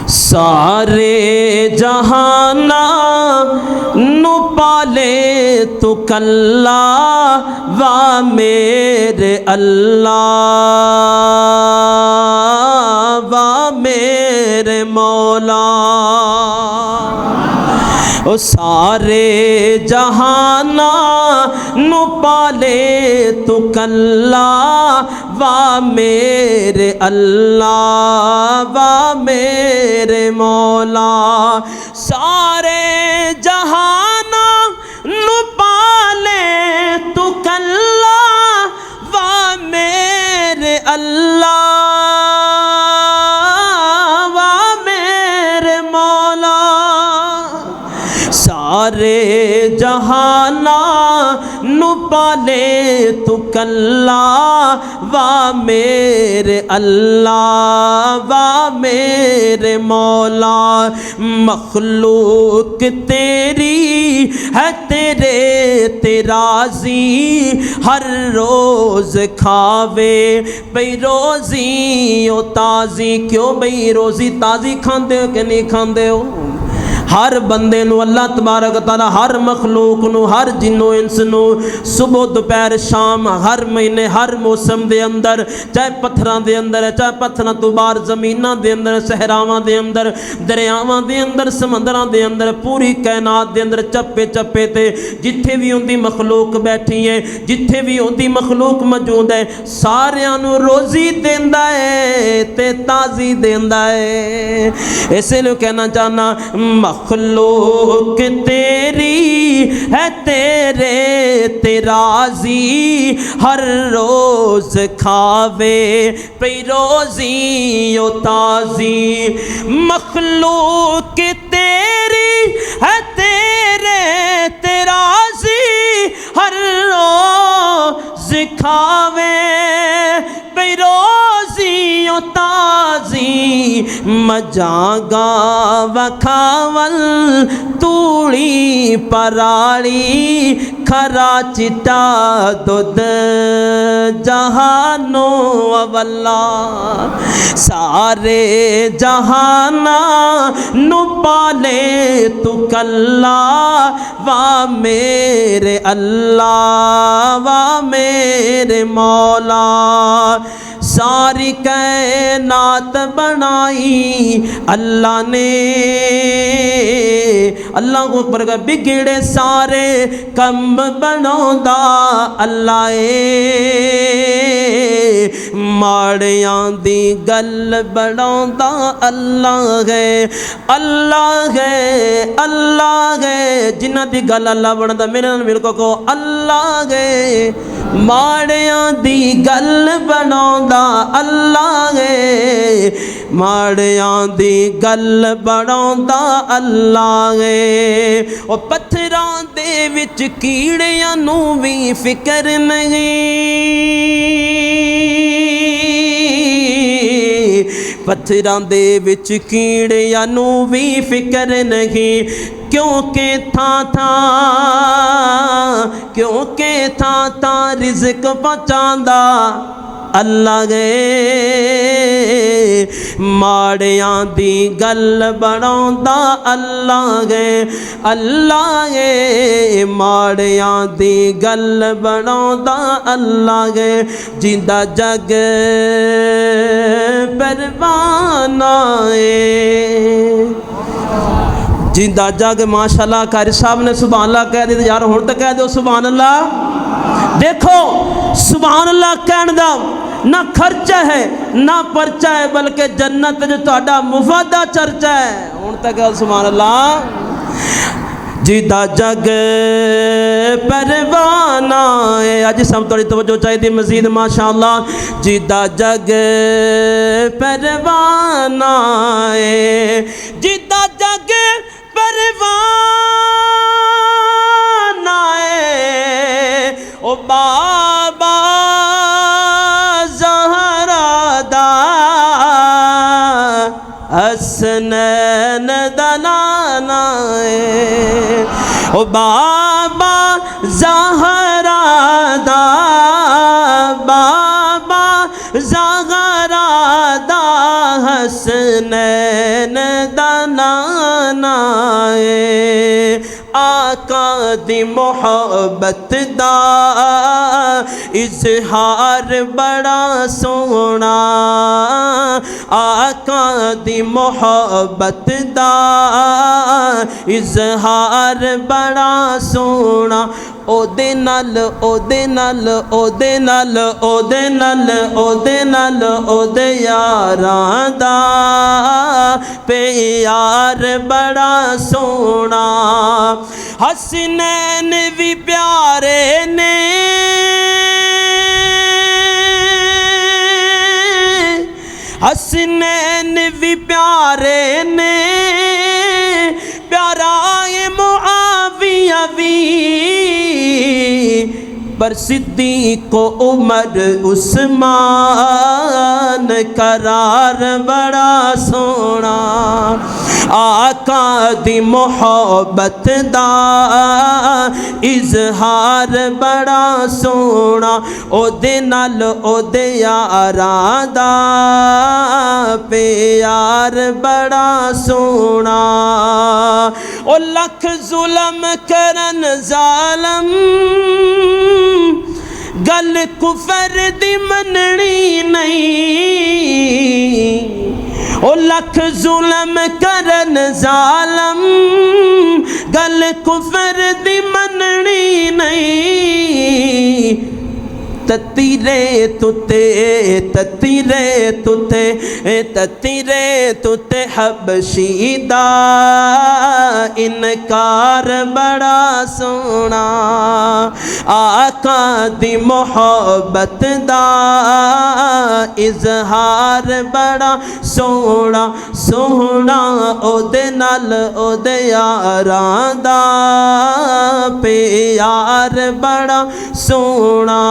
سارے جہانا نو پالے تو کلا وا میرے اللہ وا میرے مولا سارے جہانا نو پالے تو کلا وا میرے اللہ وا میرے مولا سارے جہانا نو پالے تو کلا وا میرے اللہ وا میرے مولا سارے جہانا نو پالے تو کلا وا میرے اللہ وا میرے مولا مخلوق تیری ہے تیرے تیرازی ہر روز کھاوے بھئی روزی او تازی کیوں بھئی روزی تازی کھاندے ہو کہ نہیں کھاندے ہو ہر بندے نو اللہ تبارک و تعالی ہر مخلوق نو ہر جنو انس نو صبح دوپہر شام ہر مہینے ہر موسم دے اندر چاہے پتھراں دے اندر ہے چاہے پتھراں تو باہر زمیناں دے اندر صحراواں دے اندر دریاواں دے اندر سمندراں دے اندر پوری کائنات دے اندر چپے چپے تے جتھے بھی ہوندی مخلوق بیٹھی ہے جتھے بھی ہوندی مخلوق موجود ہے ساریاں نو روزی دیندا ہے تے تازی دیندا ہے اسے لو کہنا چاہنا مخلوق تیری ہے تیرے تیرازی ہر روز کھاوے پی روزی او تازی مخلوق تیری ہے تیرے تیرازی ہر روز کھاوے پی روزی او تازی مجاگا وکھاول توڑی پراڑی کھرا چٹا دودھ جہانو اولا سارے جہانا نو پالے تو کلا وا میرے اللہ وا میرے مولا ساری کائنات بنائی اللہ نے اللہ کو اکبر کا بگڑے سارے کم بناوندا اللہ ماڑیاں دی گل بناوندا اللہ ہے اللہ ہے اللہ ہے جنہ دی گل اللہ بناوندا میرے کو اللہ ہے ماڑیاں دی گل بناوندا اللہ ہے ماڑیاں دی گل بناوندا اللہ ہے او پتھراں دے وچ کیڑیاں نو وی فکر نہیں پتھراں دے وچ کیڑیاں نو وی فکر نہیں کیونکہ تھا رزق پہنچاندا اللہ گئے ماڑیاں دی گل بناوندا اللہ گئے ماڑیاں دی گل بناوندا اللہ گئے جیندا جگ پروانہ جیندہ جگ ماشاءاللہ قاری صاحب نے سبحان اللہ کہہ دی یار ہون تو کہہ دو سبحان اللہ دیکھو سبحان اللہ کہن دا نہ خرچہ ہے نہ پرچہ ہے بلکہ جنت جو تہاڈا مفت دا چرچہ ہے ہون تو کہہ سبحان اللہ جیندہ جگ پروانہ ہے آج سب توڑی توجہ چاہیے دی مزید ماشاءاللہ جیندہ جگ پروانہ ہے جیندہ جگ پروانہ ہے او بابا زہرا دا حسنین دلانا ہے او بابا زہرا دا بابا زہرا دا حسنین دا نانا ہے آقا دی محبت دا اظہار بڑا سونا آقا دی محبت دا اظہار بڑا سونا او دے نال او دے نال او دے نال او دے نال او دے نال او دے یاراں دا پیار بڑا سونا حسنین بھی پیارے نے حسنین بھی پیارے نے پیارا معاویہ بھی پر صدیق و عمر عثمان قرار بڑا سونا آقا دی محبت دا اظہار بڑا سونا او دے نال او دے یاراں دا پیار بڑا سونا او لکھ ظلم کرن ظالم گل کفر دی مننی نہیں او لکھ ظلم کرن ظالم گل کفر دی مننی نہیں تتیرے تُتے تتیرے تُتے تتیرے تُتے حبشی دا انکار بڑا سونا آقا دی محبت دا اظہار بڑا سونا سونا او دے نال او دے یاراں دا پیار بڑا سونا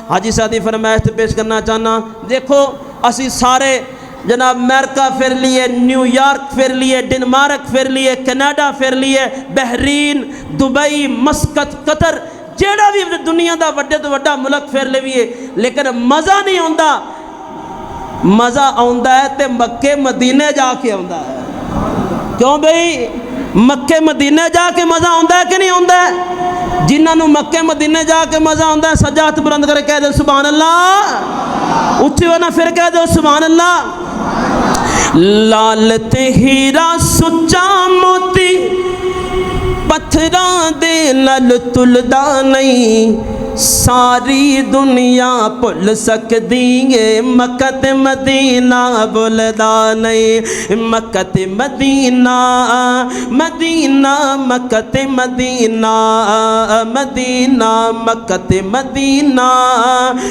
حاجی سعدی فرمائش پیش کرنا چاہنا دیکھو اسی سارے جناب امریکہ پھر لیے نیو یارک پھر لیے ڈنمارک پھر لیے کینیڈا پھر لیے بحرین دبئی مسقط قطر جیڑا بھی دنیا دا وڈے تو وڈا ملک پھر لے بھی ہے لیکن مزہ نہیں ہوندہ مزہ ہوندہ ہے تے مکہ مدینے جا کے ہوندہ ہے کیوں بھئی مکہ مدینے جا کے مزہ ہوندہ ہے کہ نہیں ہوندہ ہے جنہاں نو مکہ مدینے جا کے مزہ ہوندہ ہے سجاد بلند کرے کہہ دے سبحان اللہ اٹھی ہونا پھر کہہ دے سبحان اللہ لالت ہیرا سچا موتی پتھراں دے نال تلدا نہیں ساری دنیا بھل سکدی ہے مکہ تے مدینہ بھلدا نہیں مکہ تے مدینہ مدینہ مکہ تے مدینہ مدینہ مکہ تے مدینہ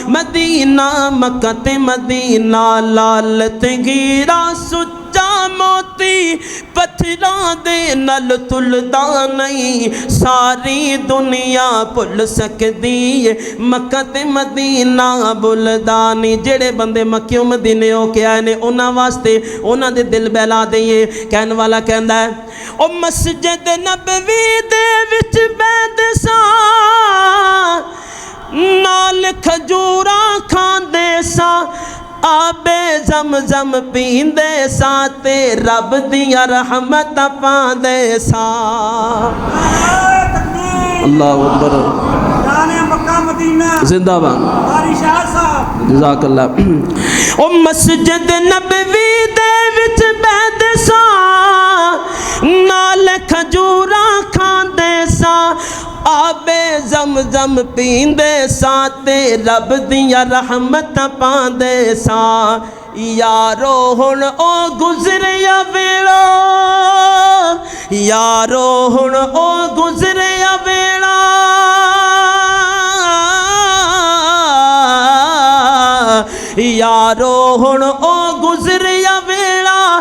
مدینہ مکہ تے مدینہ لالت گیرا سچا موتی پتھراں دے نال تلدا نہیں ساری دنیا بھل سکدی مکہ تے مدینہ بھلدا نہیں جڑے بندے مکیوں مدینے ہو کے آئے نے انہاں واسطے انہاں دے دل بہلا دئیے کہن والا کہندا ہے او مسجد نبوی دے وچ بیٹھ سا نال کھجوراں کھاندے سا آبے زمزم پیندے سا تے رب دیا رحمت پاندے سا اللہ اکبر زندہ بان جزاک اللہ او مسجد نبوی دے وچ بیٹھ سا نال کھجوراں کھاندے سا آبے زمزم پیندے سا تے رب دیا رحمت پاندے سا یارو ہن او گزریا ویلا یارو ہن او گزریا ویلا یارو ہن او گزریا ویلا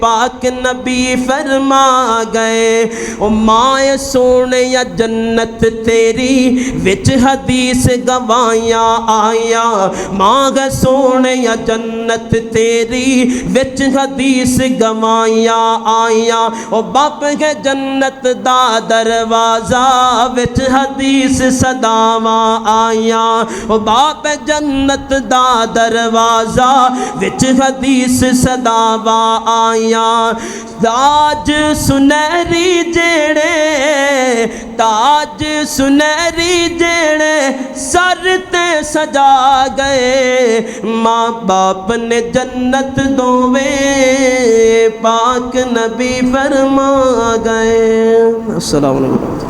پاک نبی فرما گئے او ماں سونے یا جنت تیری وچ حدیث گوائیاں آیا ماں سونے یا جنت تیری وچ حدیث گوائیاں آیا او باپ کے جنت دا دروازہ وچ حدیث صداواں آیا او باپ جنت دا دروازہ وچ حدیث صداواں آیا تاج سنہری جیڑے تاج سنہری جیڑے سر تے سجا گئے ماں باپ نے جنت دوویں پاک نبی فرما گئے۔ السلام علیکم۔